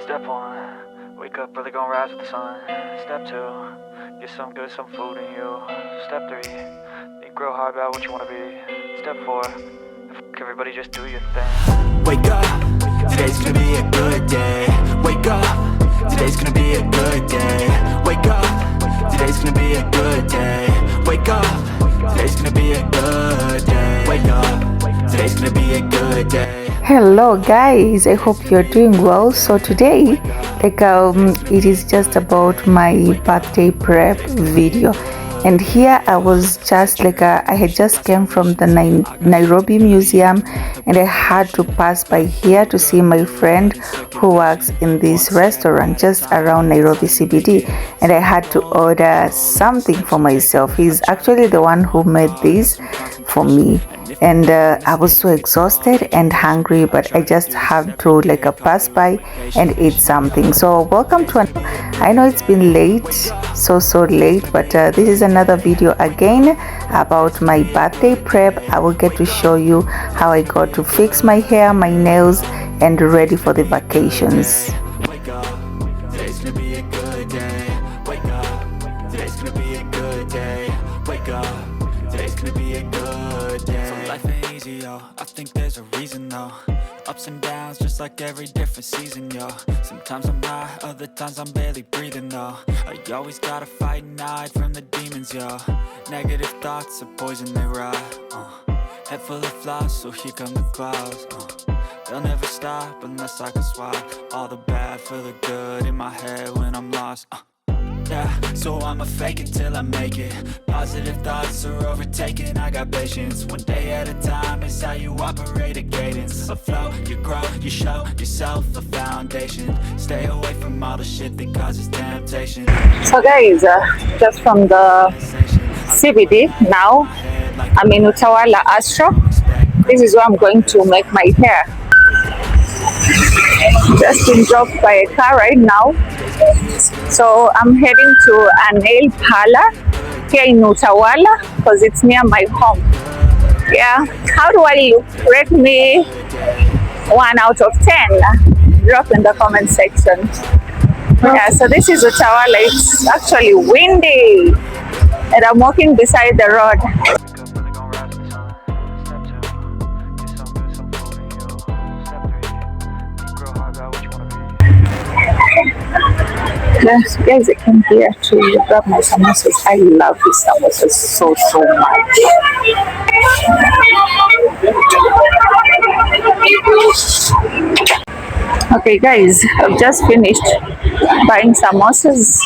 Step 1, wake up early, gonna rise with the sun. Step 2, get some good, some food in you. Step 3, think real hard about what you wanna be. Step 4, everybody just do your thing. Wake up, today's gonna be a good day. Wake up, today's gonna be a good day. Wake up, today's gonna be a good day. Wake up, today's gonna be a good day. Wake up, today's gonna be a good day. Hello guys, I hope you're doing well. So today it is just about my birthday prep video, and here I was just I had just came from the Nairobi museum, and I had to pass by here to see my friend who works in this restaurant just around Nairobi CBD, and I had to order something for myself. He's actually the one who made this for me, and I was so exhausted and hungry, but I just had to pass by and eat something. So welcome to I know it's been late, so late, but this is another video again about my birthday prep. I will get to show you how I got to fix my hair, my nails, and ready for the vacations. Wake up, today's gonna be a good day. Wake up, today's gonna be a good day. Wake up, today's gonna be a good day. So life ain't easy, yo. I think there's a reason, though. Ups and downs, just like every different season, yo. Sometimes I'm high, other times I'm barely breathing, though. I always gotta fight and hide from the demons, yo. Negative thoughts are poison, they rot. Head full of flies, so here come the clouds. They'll never stop unless I can swap all the bad for the good in my head when I'm lost. Yeah, so I'ma fake it till I make it. Positive thoughts are overtaken, I got patience. One day at a time is how you operate a cadence. A flow, you grow, you show yourself a foundation. Stay away from all the shit that causes temptation. So guys, just from the CBD now, I'm in Utawala Astro. This is where I'm going to make my hair. Just been dropped by a car right now. So I'm heading to a nail parlor here in Utawala because it's near my home. Yeah, how do I look? Rate me 1 out of 10. Drop in the comment section. Yeah, so this is Utawala. It's actually windy, and I'm walking beside the road. Yes, guys, I came here to grab my samosas. I love these samosas so much. Okay guys, I've just finished buying samosas.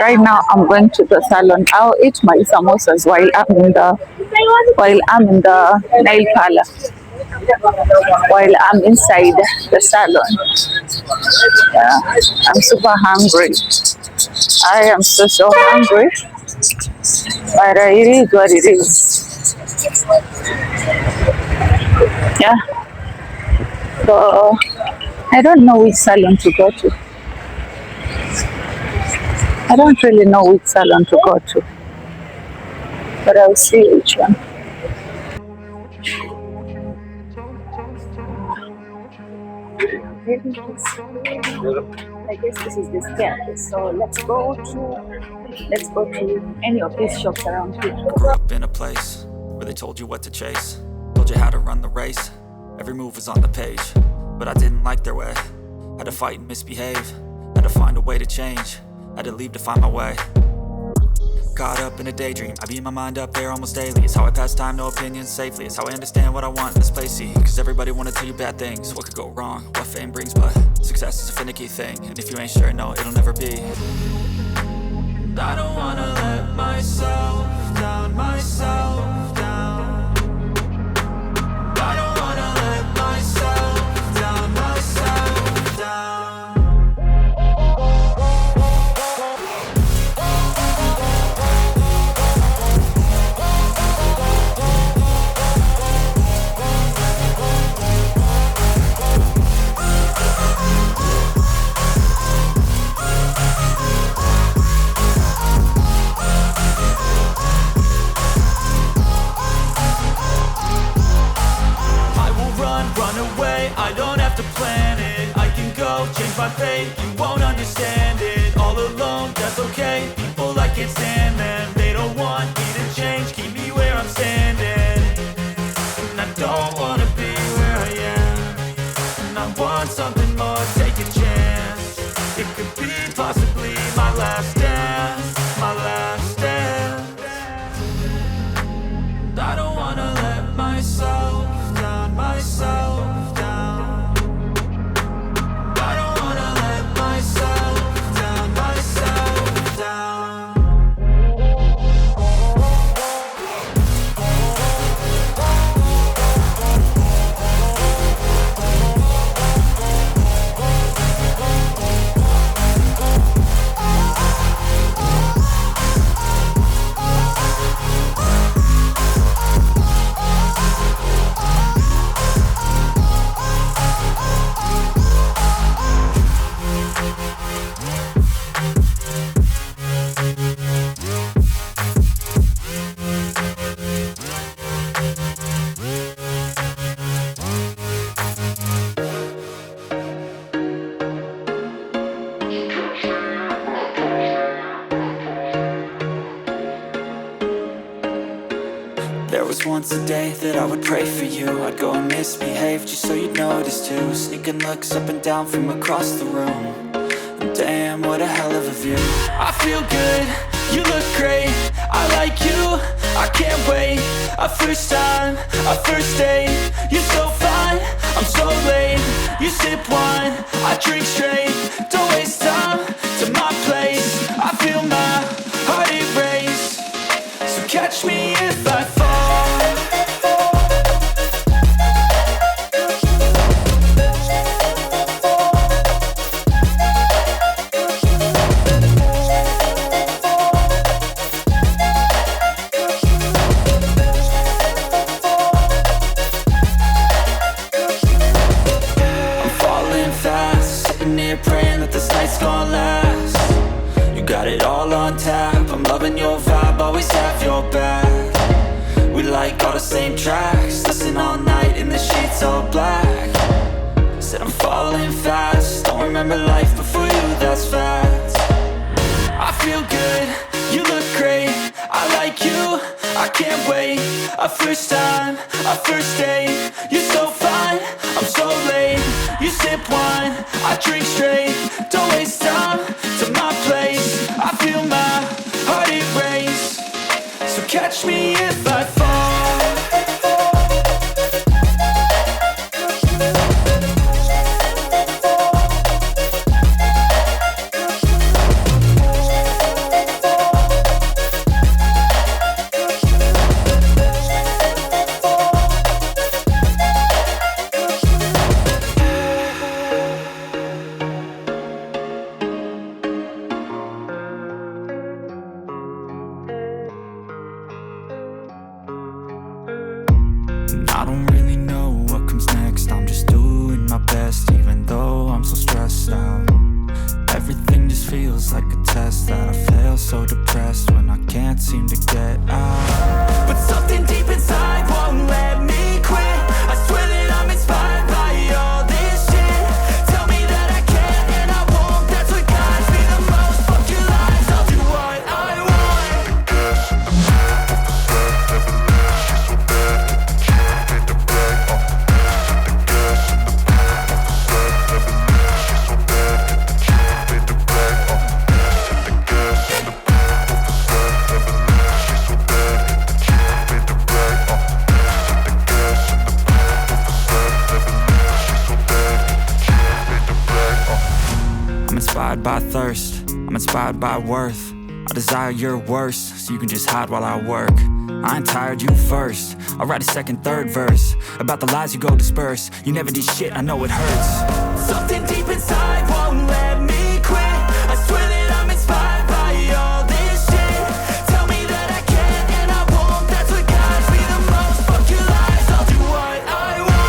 Right now I'm going to the salon. I'll eat my samosas while I'm in the nail parlor, while I'm inside the salon. Yeah, I'm super hungry. I am so hungry, but it is what it is. Yeah, so I don't know which salon to go to. I don't really know which salon to go to, but I'll see which one. I guess this is the staircase, so let's go to any of these shops around here. Grew up in a place where they told you what to chase, told you how to run the race. Every move was on the page, but I didn't like their way. Had to fight and misbehave, had to find a way to change, had to leave to find my way. Caught up in a daydream, I beat my mind up there almost daily. It's how I pass time, no opinions safely. It's how I understand what I want in this place, see. Cause everybody wanna tell you bad things, what could go wrong, what fame brings. But success is a finicky thing, and if you ain't sure, no, it'll never be. I don't wanna let myself down, myself down. I don't wanna let myself down, myself down. change my fate, you won't understand it. All alone, that's okay, people I can't stand them. They don't want me to change, keep me where I'm standing. And I don't wanna be where I am, and I want something more, take a chance. It could be possibly my last dance, my last dance. And I don't wanna let myself down, myself down. I don't wanna let myself down, myself down. There was once a day that I would pray for you. I'd go and misbehave just so you'd notice too. Sneaking looks up and down from across the room. And damn, what a hell of a view. I feel good, you look great, I like you, I can't wait. A first time, a first date, you're so fine, I'm so late. You sip wine, I drink straight, don't waste time to my place. I feel my heart erase, so catch me if I fall. Praying that this night's gonna last. You got it all on tap, I'm loving your vibe, always have your back. We like all the same tracks, listen all night in the sheets all black. Said I'm falling fast, don't remember life before you, that's fact. I feel good, you look great, I like you, I can't wait. A first time, a first date, you're so fine, I'm so late. You sip wine, I drink straight, don't waste time to my place. I feel my heart erase, so catch me if I fall. I don't really know what comes next, I'm just doing my best, even though I'm so stressed out. Everything just feels like a test that I fail, so depressed when I can't seem to get out. But something deep inside won't let me quit. I swear that I'm inspired by all this shit. Tell me that I can and I won't, that's what guides me the most. Fuck your lies, I'll do what I want. Inspired by thirst, I'm inspired by worth. I desire your worst, so you can just hide while I work. I ain't tired, you first. I'll write a second, third verse about the lies you go disperse. You never did shit, I know it hurts. Something deep inside won't let me quit. I swear that I'm inspired by all this shit. Tell me that I can and I won't, that's what guides me the most. Fuck your lies, I'll do what I want.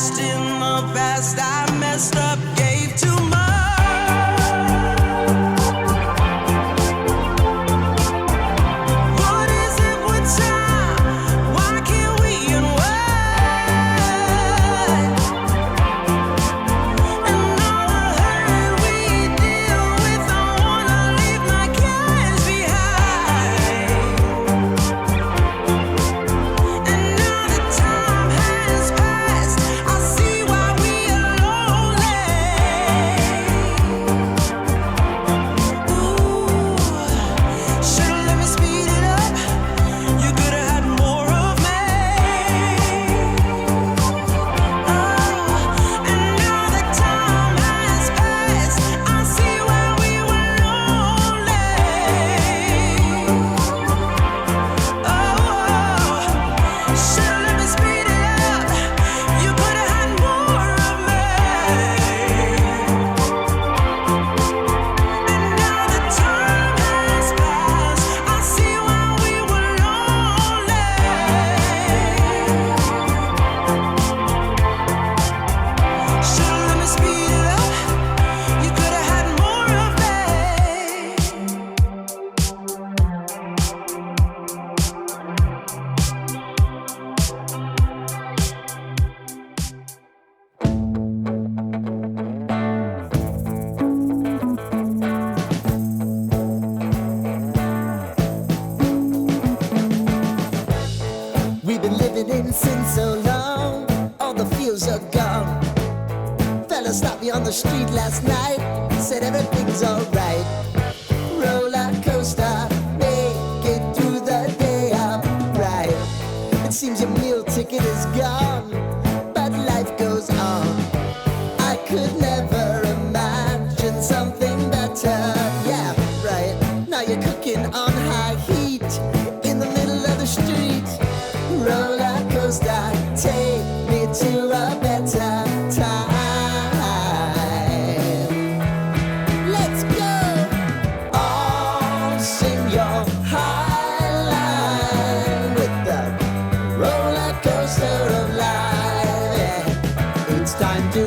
past, in the past I messed up, gave too much. What is it with time? Why can't we unwind? And all the hurt we deal with, I wanna leave my cares behind. And now that time has passed, I see why we are lonely. Ooh, should've let me speed it up. You could've had more of me. And now that time has passed, I see why we were lonely. Should've let me speed it up. You could've had more of me. And now that time has passed, I see why we were lonely. Should've let me speed it up. You could've had more of me. We've been living in sin so long, all the feels are gone. Fella stopped me on the street last night, said everything's alright. Roller coaster, make it through the day, I'm right. It seems your meal ticket is gone, but life goes on. I could never imagine something better. Yeah, right. Now you're cooking on high heat in the middle of the street. Roller coaster, take me to a better time. Let's go. All sing your high line with the roller coaster of life. Yeah. It's time to